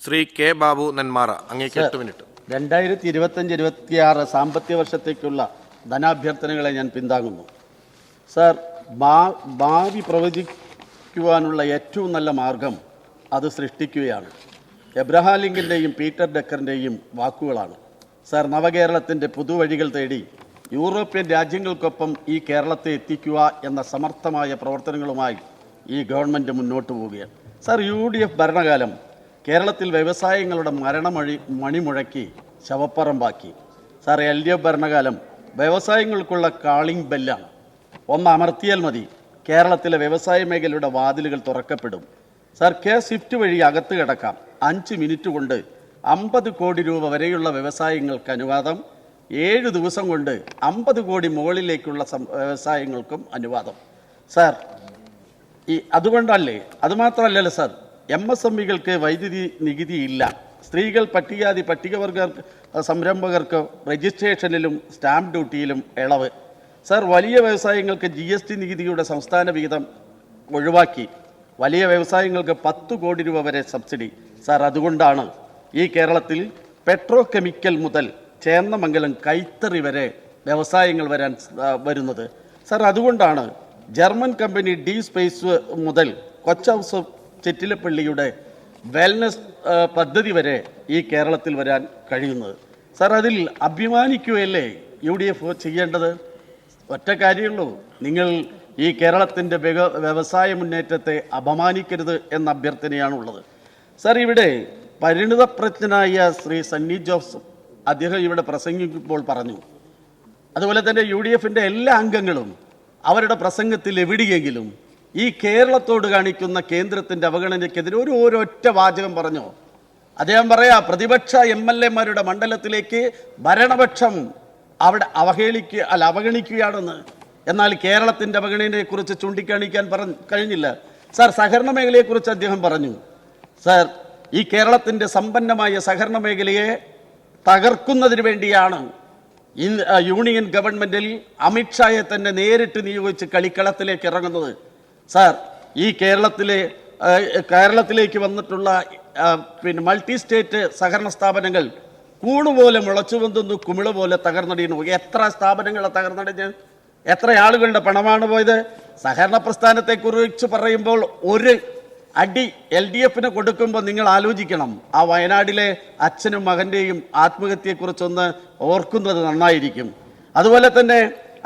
Shri K Babu Nenmara, അങ്ങേക്ക് 8 minute. 2025-26 സാമ്പത്തിക വർഷത്തേക്കുള്ള ധനാഭ്യർത്ഥനകളെ ഞാൻ പിന്താങ്ങുന്നു. സർ, ഭാവി പ്രവചിക്കുവാനുള്ള ഏറ്റവും നല്ല മാർഗം അത് സൃഷ്ടിക്കുകയാണ്. എബ്രഹാം ലിങ്കൻ്റെയും പീറ്റർ ഡക്കറിൻ്റെയും വാക്കുകളാണ്. സർ, നവകേരളത്തിൻ്റെ പുതുവഴികൾ തേടി യൂറോപ്യൻ രാജ്യങ്ങൾക്കൊപ്പം ഈ കേരളത്തെ എത്തിക്കുക എന്ന സമർത്ഥമായ പ്രവർത്തനങ്ങളുമായി ഈ ഗവൺമെൻറ് മുന്നോട്ട് പോവുകയാണ്. സർ, UDF ഭരണകാലം കേരളത്തിൽ വ്യവസായങ്ങളുടെ മണിമുഴക്കി ശവപ്പറമ്പാക്കി. സാർ, LDF ഭരണകാലം വ്യവസായങ്ങൾക്കുള്ള കാളിംഗ് ബെല്ലാണ്. ഒന്ന് അമർത്തിയാൽ മതി, കേരളത്തിലെ വ്യവസായ മേഖലയുടെ വാതിലുകൾ തുറക്കപ്പെടും. സാർ, സ്വിഫ്റ്റ് വഴി അകത്ത് കിടക്കാം. 5 മിനിറ്റ് കൊണ്ട് 50 കോടി രൂപ വരെയുള്ള വ്യവസായങ്ങൾക്ക് അനുവാദം. 7 ദിവസം കൊണ്ട് 50 കോടി മുകളിലേക്കുള്ള വ്യവസായങ്ങൾക്കും അനുവാദം. സാർ, അതുകൊണ്ടല്ലേ, അതുമാത്രമല്ലല്ലോ സാർ, MSMEകൾക്ക് വൈദ്യുതി നികുതി ഇല്ല. സ്ത്രീകൾ, പട്ടികജാതി പട്ടികവർഗ സംരംഭകർക്ക് രജിസ്ട്രേഷനിലും സ്റ്റാമ്പ് ഡ്യൂട്ടിയിലും ഇളവ്. സാർ, വലിയ വ്യവസായങ്ങൾക്ക് GST നികുതിയുടെ സംസ്ഥാന വിഹിതം ഒഴിവാക്കി. വലിയ വ്യവസായങ്ങൾക്ക് 10 കോടി രൂപ വരെ സബ്സിഡി. സാർ, അതുകൊണ്ടാണ് ഈ കേരളത്തിൽ പെട്രോ കെമിക്കൽ മുതൽ ചേന്നമംഗലം കൈത്തറി വരെ വ്യവസായങ്ങൾ വരുന്നത്. സാർ, അതുകൊണ്ടാണ് ജർമ്മൻ കമ്പനി ഡി സ്പേസ് മുതൽ കൊച്ചൗസ് ചിറ്റിലപ്പള്ളിയുടെ വെൽനസ് പദ്ധതി വരെ ഈ കേരളത്തിൽ വരാൻ കഴിയുന്നത്. സാർ, അതിൽ അഭിമാനിക്കുകയല്ലേ UDF ചെയ്യേണ്ടത്? ഒറ്റ കാര്യമുള്ളൂ, നിങ്ങൾ ഈ കേരളത്തിൻ്റെ വ്യവസായ മുന്നേറ്റത്തെ അപമാനിക്കരുത് എന്ന അഭ്യർത്ഥനയാണുള്ളത്. സാർ, ഇവിടെ പരിണിതപ്രജ്ഞനായ ശ്രീ സണ്ണി ജോസഫ് അദ്ദേഹം ഇവിടെ പ്രസംഗിക്കുമ്പോൾ പറഞ്ഞു, അതുപോലെ തന്നെ UDFൻ്റെ എല്ലാ അംഗങ്ങളും അവരുടെ പ്രസംഗത്തിൽ എവിടെയെങ്കിലും ഈ കേരളത്തോട് കാണിക്കുന്ന കേന്ദ്രത്തിൻ്റെ അവഗണനയ്ക്കെതിരെ ഒരൊറ്റ വാചകം പറഞ്ഞോ? അദ്ദേഹം പറയാ, പ്രതിപക്ഷ MLAമാരുടെ മണ്ഡലത്തിലേക്ക് ഭരണപക്ഷം അവിടെ അവഗണിക്കുകയാണെന്ന്. എന്നാൽ കേരളത്തിൻ്റെ അവഗണനയെക്കുറിച്ച് ചൂണ്ടിക്കാണിക്കാൻ കഴിഞ്ഞില്ല. സാർ, സഹകരണ മേഖലയെക്കുറിച്ച് അദ്ദേഹം പറഞ്ഞു. സാർ, ഈ കേരളത്തിൻ്റെ സമ്പന്നമായ സഹകരണ മേഖലയെ തകർക്കുന്നതിന് വേണ്ടിയാണ് യൂണിയൻ ഗവൺമെൻറ്റിൽ അമിത്ഷായെ തന്നെ നേരിട്ട് നിയോഗിച്ച് കളിക്കളത്തിലേക്ക് ഇറങ്ങുന്നത്. സാർ, ഈ കേരളത്തിലേക്ക് വന്നിട്ടുള്ള മൾട്ടി സ്റ്റേറ്റ് സഹകരണ സ്ഥാപനങ്ങൾ കൂണുപോലെ മുളച്ചു വന്നു, കുമിള പോലെ തകർന്നടിയുന്നു. എത്ര സ്ഥാപനങ്ങളെ തകർന്നടിഞ്ഞ് എത്ര ആളുകളുടെ പണമാണ് പോയത്? സഹകരണ പ്രസ്ഥാനത്തെക്കുറിച്ച് പറയുമ്പോൾ ഒരു അടി LDFന് കൊടുക്കുമ്പോൾ നിങ്ങൾ ആലോചിക്കണം, ആ വയനാടിലെ അച്ഛനും മകൻ്റെയും ആത്മഹത്യയെക്കുറിച്ചൊന്ന് ഓർക്കുന്നത് നന്നായിരിക്കും. അതുപോലെ തന്നെ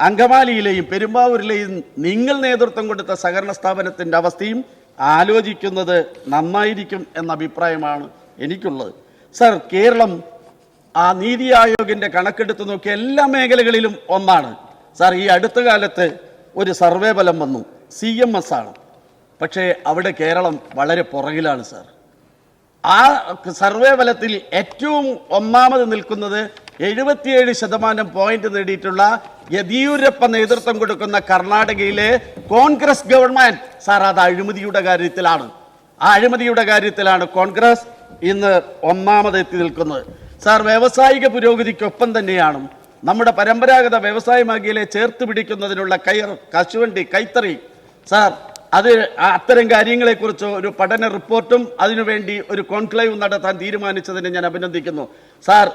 അങ്കമാലിയിലെയും പെരുമ്പാവൂരിലെയും നിങ്ങൾ നേതൃത്വം കൊടുത്ത സഹകരണ സ്ഥാപനത്തിൻ്റെ അവസ്ഥയും ആലോചിക്കുന്നത് നന്നായിരിക്കും എന്ന അഭിപ്രായമാണ് എനിക്കുള്ളത്. സർ, കേരളം ആ നീതി ആയോഗിൻ്റെ കണക്കെടുത്ത് നോക്കിയ എല്ലാ മേഖലകളിലും ഒന്നാണ്. സാർ, ഈ അടുത്ത കാലത്ത് ഒരു സർവേ ഫലം വന്നു, CMS ആണ്. പക്ഷേ അവിടെ കേരളം വളരെ പുറകിലാണ് സാർ. ആ സർവേ ഫലത്തിൽ ഏറ്റവും ഒന്നാമത് നിൽക്കുന്നത് 77% പോയിന്റ് നേടിയിട്ടുള്ള യെദ്യൂരപ്പ നേതൃത്വം കൊടുക്കുന്ന കർണാടകയിലെ കോൺഗ്രസ് ഗവൺമെന്റ്. സാർ, അത് അഴിമതിയുടെ കാര്യത്തിലാണ്. ആ അഴിമതിയുടെ കാര്യത്തിലാണ് കോൺഗ്രസ് ഇന്ന് ഒന്നാമത് എത്തി നിൽക്കുന്നത്. സാർ, വ്യാവസായിക പുരോഗതിക്കൊപ്പം തന്നെയാണ് നമ്മുടെ പരമ്പരാഗത വ്യവസായ മേഖലയെ ചേർത്ത് പിടിക്കുന്നതിനുള്ള കശുവണ്ടി, കൈത്തറി. സാർ, അത്തരം കാര്യങ്ങളെക്കുറിച്ച് ഒരു പഠന റിപ്പോർട്ടും അതിനുവേണ്ടി ഒരു കോൺക്ലേവ് നടത്താൻ തീരുമാനിച്ചതിനെ ഞാൻ അഭിനന്ദിക്കുന്നു. സാർ,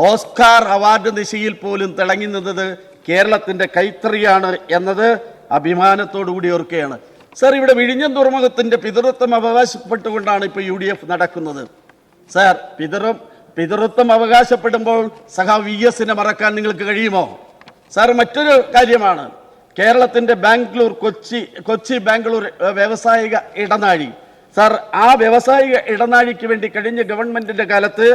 ഓസ്കാർ അവാർഡ് നിശയിൽ പോലും തിളങ്ങി നിന്നത് കേരളത്തിൻ്റെ കൈത്തറിയാണ് എന്നത് അഭിമാനത്തോടുകൂടി ഓർക്കുകയാണ്. സാർ, ഇവിടെ വിഴിഞ്ഞം തുറമുഖത്തിൻ്റെ പിതൃത്വം അവകാശപ്പെട്ടുകൊണ്ടാണ് ഇപ്പോൾ UDF നടക്കുന്നത്. സാർ, പിതൃത്വം അവകാശപ്പെടുമ്പോൾ VS മറക്കാൻ നിങ്ങൾക്ക് കഴിയുമോ? സാർ, മറ്റൊരു കാര്യമാണ് കേരളത്തിൻ്റെ കൊച്ചി ബാംഗ്ലൂർ വ്യാവസായിക ഇടനാഴി. സാർ, ആ വ്യാവസായിക ഇടനാഴിക്ക് വേണ്ടി കഴിഞ്ഞ ഗവൺമെൻറ്റിൻ്റെ കാലത്ത്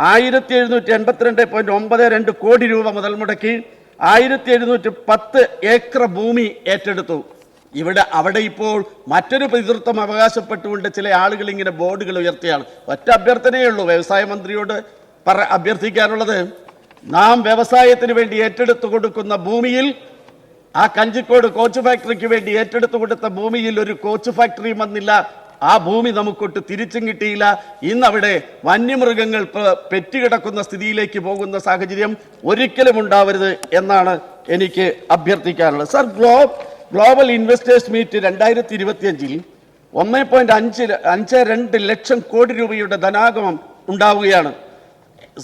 1782.92 കോടി രൂപ മുതൽ മുടക്കി 1710 ഏക്കർ ഭൂമി ഏറ്റെടുത്തു. അവിടെ ഇപ്പോൾ മറ്റൊരു പിതൃത്വം അവകാശപ്പെട്ടുകൊണ്ട് ചില ആളുകൾ ഇങ്ങനെ ബോർഡുകൾ ഉയർത്തിയാണ്. ഒറ്റ അഭ്യർത്ഥനയേ ഉള്ളൂ വ്യവസായ മന്ത്രിയോട് അഭ്യർത്ഥിക്കാനുള്ളത്, നാം വ്യവസായത്തിന് വേണ്ടി ഏറ്റെടുത്തു കൊടുക്കുന്ന ഭൂമിയിൽ, ആ കഞ്ചിക്കോട് കോച്ച് ഫാക്ടറിക്ക് വേണ്ടി ഏറ്റെടുത്തു കൊടുത്ത ഭൂമിയിൽ ഒരു കോച്ച് ഫാക്ടറിയും വന്നില്ല. ആ ഭൂമി നമുക്കൊട്ട് തിരിച്ചും കിട്ടിയില്ല. ഇന്നവിടെ വന്യമൃഗങ്ങൾ പെറ്റുകിടക്കുന്ന സ്ഥിതിയിലേക്ക് പോകുന്ന സാഹചര്യം ഒരിക്കലും ഉണ്ടാവരുത് എന്നാണ് എനിക്ക് അഭ്യർത്ഥിക്കാനുള്ളത്. Sir, global investors meet 2025 1.52 lakh crore രൂപയുടെ ധനാഗമം ഉണ്ടാവുകയാണ്.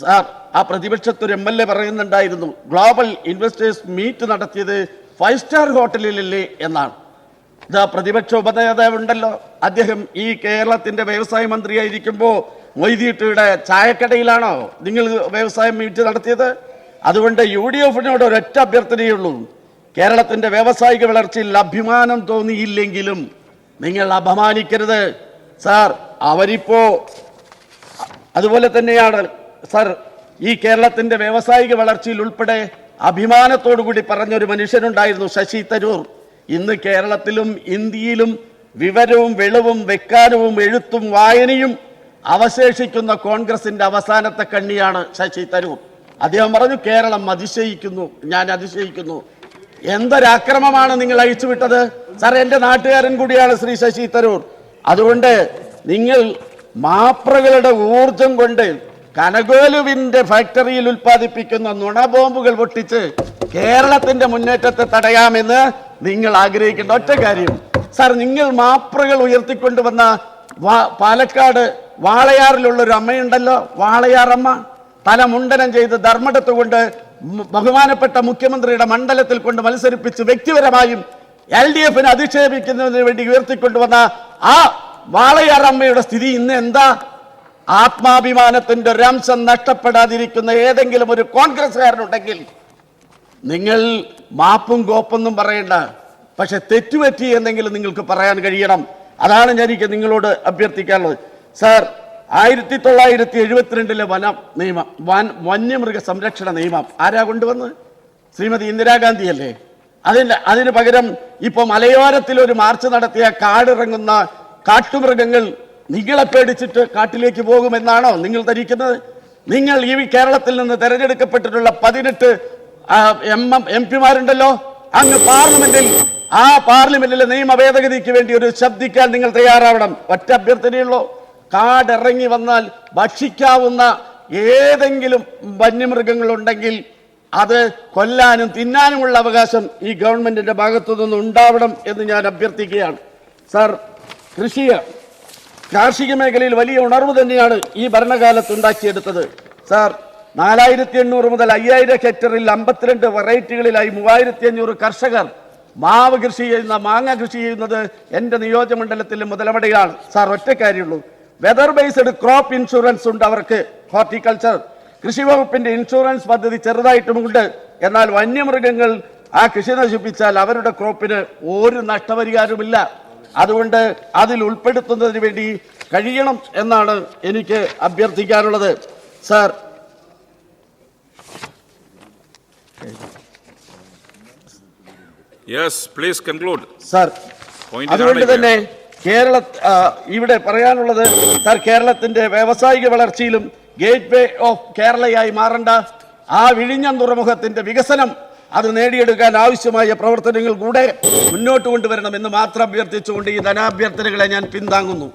സാർ, ആ പ്രതിപക്ഷത്തൊരു MLA പറയുന്നുണ്ടായിരുന്നു, ഗ്ലോബൽ ഇൻവെസ്റ്റേഴ്സ് മീറ്റ് നടത്തിയത് 5 സ്റ്റാർ ഹോട്ടലിലല്ലേ എന്നാണ്. ഇതാ പ്രതിപക്ഷ ഉപനേതാവുണ്ടല്ലോ, അദ്ദേഹം ഈ കേരളത്തിന്റെ വ്യവസായ മന്ത്രിയായിരിക്കുമ്പോൾ മൊയ്തീട്ടിയുടെ ചായക്കടയിലാണോ നിങ്ങൾ വ്യവസായ മീറ്റ് നടത്തിയത്? അതുകൊണ്ട് UDF-നോട് ഒരൊറ്റ അഭ്യർത്ഥനയുള്ളൂ, കേരളത്തിന്റെ വ്യാവസായിക വളർച്ചയിൽ അഭിമാനം തോന്നിയില്ലെങ്കിലും നിങ്ങൾ അപമാനിക്കരുത്. സാർ, അവരിപ്പോ അതുപോലെ തന്നെയാണ് സാർ, ഈ കേരളത്തിന്റെ വ്യാവസായിക വളർച്ചയിൽ ഉൾപ്പെടെ അഭിമാനത്തോടുകൂടി പറഞ്ഞൊരു മനുഷ്യനുണ്ടായിരുന്നു, ശശി തരൂർ. ഇന്ന് കേരളത്തിലും ഇന്ത്യയിലും വിവരവും വെളിവും വെക്കാനവും എഴുത്തും വായനയും അവശേഷിക്കുന്ന കോൺഗ്രസിന്റെ അവസാനത്തെ കണ്ണിയാണ് ശശി തരൂർ. അദ്ദേഹം പറഞ്ഞു, കേരളം അതിശയിക്കുന്നു, ഞാൻ അതിശയിക്കുന്നു. എന്തൊരാക്രമമാണ് നിങ്ങൾ അയച്ചുവിട്ടത് സാർ. എൻ്റെ നാട്ടുകാരൻ കൂടിയാണ് ശ്രീ ശശി തരൂർ. അതുകൊണ്ട് നിങ്ങൾ മാപ്രകളുടെ ഊർജം കൊണ്ട് കനകോലുവിന്റെ ഫാക്ടറിയിൽ ഉൽപ്പാദിപ്പിക്കുന്ന നുണബോംബുകൾ പൊട്ടിച്ച് കേരളത്തിന്റെ മുന്നേറ്റത്തെ തടയാമെന്ന് നിങ്ങൾ ആഗ്രഹിക്കേണ്ട ഒറ്റ കാര്യം സാർ, നിങ്ങൾ മാപ്രകൾ ഉയർത്തിക്കൊണ്ടുവന്ന പാലക്കാട് വാളയാറിലുള്ള ഒരു അമ്മയുണ്ടല്ലോ, വാളയാറമ്മ, തലമുണ്ടനം ചെയ്ത് ധർമ്മടത്ത് കൊണ്ട് ബഹുമാനപ്പെട്ട മുഖ്യമന്ത്രിയുടെ മണ്ഡലത്തിൽ കൊണ്ട് മത്സരിപ്പിച്ച് വ്യക്തിപരമായും LDF-നെ അധിക്ഷേപിക്കുന്നതിന് വേണ്ടി ഉയർത്തിക്കൊണ്ടുവന്ന ആ വാളയാറമ്മയുടെ സ്ഥിതി ഇന്ന് എന്താ? ആത്മാഭിമാനത്തിന്റെ ഒരംശം നഷ്ടപ്പെടാതിരിക്കുന്ന ഏതെങ്കിലും ഒരു കോൺഗ്രസ്സുകാരനുണ്ടെങ്കിൽ നിങ്ങൾ മാപ്പും കോപ്പൊന്നും പറയണ്ട, പക്ഷെ തെറ്റുപറ്റി എന്നെങ്കിലും നിങ്ങൾക്ക് പറയാൻ കഴിയണം. അതാണ് എനിക്ക് നിങ്ങളോട് അഭ്യർത്ഥിക്കാനുള്ളത്. സാർ, 1972 വന നിയമം, വന്യമൃഗ സംരക്ഷണ നിയമം ആരാ കൊണ്ടുവന്ന്? ശ്രീമതി ഇന്ദിരാഗാന്ധി അല്ലേ? അതിന് പകരം ഇപ്പൊ മലയോരത്തിൽ ഒരു മാർച്ച് നടത്തിയ കാടിറങ്ങുന്ന കാട്ടുമൃഗങ്ങൾ നിങ്ങളെ പേടിച്ചിട്ട് കാട്ടിലേക്ക് പോകുമെന്നാണോ നിങ്ങൾ ധരിക്കുന്നത്? നിങ്ങൾ ഈ കേരളത്തിൽ നിന്ന് തെരഞ്ഞെടുക്കപ്പെട്ടിട്ടുള്ള 18 MP-മാരുണ്ടല്ലോ, അങ്ങ് പാർലമെന്റിൽ, ആ പാർലമെന്റിലെ നിയമ ഭേദഗതിക്ക് വേണ്ടി ഒരു ശബ്ദിക്കാൻ നിങ്ങൾ തയ്യാറാവണം. ഒറ്റ അഭ്യർത്ഥനയുള്ളൂ, കാടിറങ്ങി വന്നാൽ ഭക്ഷിക്കാവുന്ന ഏതെങ്കിലും വന്യമൃഗങ്ങളുണ്ടെങ്കിൽ അത് കൊല്ലാനും തിന്നാനുമുള്ള അവകാശം ഈ ഗവൺമെന്റിന്റെ ഭാഗത്തു നിന്ന് ഉണ്ടാവണം എന്ന് ഞാൻ അഭ്യർത്ഥിക്കുകയാണ്. സാർ, കാർഷിക മേഖലയിൽ വലിയ ഉണർവ് തന്നെയാണ് ഈ ഭരണകാലത്ത് ഉണ്ടാക്കിയെടുത്തത്. സാർ, 4800 മുതൽ 5000 ഹെക്ടറിൽ 52 വെറൈറ്റികളിലായി 3500 കർഷകർ മാവ് കൃഷി ചെയ്യുന്ന, മാങ്ങ കൃഷി ചെയ്യുന്നത് എൻ്റെ നിയോജകമണ്ഡലത്തിലെ മുതലമടയിലാണ്. സാർ, ഒറ്റ കാര്യമുള്ളൂ, വെതർ ബേസ്ഡ് ക്രോപ്പ് ഇൻഷുറൻസ് ഉണ്ട് അവർക്ക്. ഹോർട്ടിക്കൾച്ചർ കൃഷി വകുപ്പിന്റെ ഇൻഷുറൻസ് പദ്ധതി ചെറുതായിട്ടുമുണ്ട്. എന്നാൽ വന്യമൃഗങ്ങൾ ആ കൃഷി നശിപ്പിച്ചാൽ അവരുടെ ക്രോപ്പിന് ഒരു നഷ്ടപരിഹാരവുമില്ല. അതുകൊണ്ട് അതിൽ ഉൾപ്പെടുത്തുന്നതിന് വേണ്ടി കഴിയണം എന്നാണ് എനിക്ക് അഭ്യർത്ഥിക്കാനുള്ളത്. സാർ, സാർ, അതുകൊണ്ട് തന്നെ ഇവിടെ പറയാനുള്ളത് സാർ, കേരളത്തിന്റെ വ്യാവസായിക വളർച്ചയിലും ഗേറ്റ് വേ ഓഫ് കേരളയായി മാറേണ്ട ആ വിഴിഞ്ഞം തുറമുഖത്തിന്റെ വികസനം അത് നേടിയെടുക്കാൻ ആവശ്യമായ പ്രവർത്തനങ്ങൾ കൂടെ മുന്നോട്ട് കൊണ്ടുവരണം എന്ന് മാത്രം അഭ്യർത്ഥിച്ചുകൊണ്ട് ഈ ധനാഭ്യർത്ഥനകളെ ഞാൻ പിന്താങ്ങുന്നു.